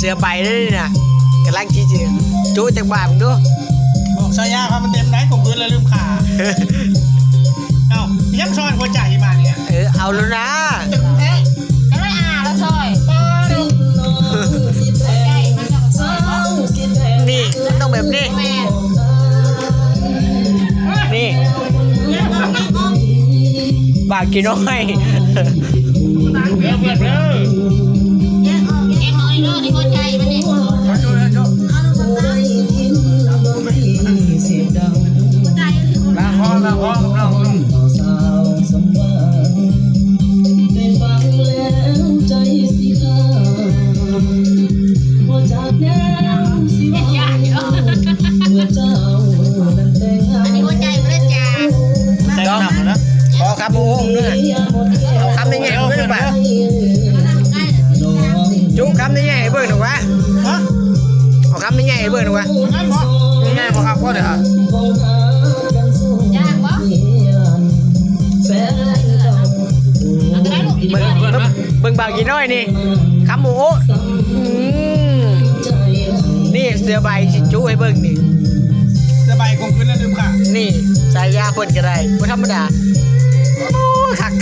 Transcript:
สือใบได้นี่นะกำลังคิดอยู่จูจากบ้านมึงดู บอกชายาครับมันเต็มไหนผมพื้นเลยลืมขาเอ้ายับซ้อนหัวใจมาเนี่ย เอาแล้วนะ เอ๊ะจะไม่แล้วซอยใช่มันก็ซอย นี่มันต้องแบบนี้ แม่ นี่บากกินน้อย เพื่อนเด้อ เอ็มเอาอีกเรื่องในหัวใจมันนี่หัวใจ ล้างคอล้างคอล้างคอ เห็นยากเยอะอันนี้หัวใจมันเลยจ้า ใจกระหน่ำนะ ขอคำโอ้งด้วยเอาคำนี้ไงเพื่อนป่ะจุคำนี้ไงเพื่อนหนูวะ ฮะ เอาคำนี้ไงเพื่อนหนูวะ งั้นพอง่ายพอครับก็เดี๋ยวย ากปะเอาได้ลูก เบิ่งบากกินน้อยนี่คำโอ้นี่เสือใบสิจุให้เบิ่งนี่ สบายคงขึ้นแล้วลืมขา นี่สายยาเพิ่นก็ได้บ่ธรรมดาโอ้คัก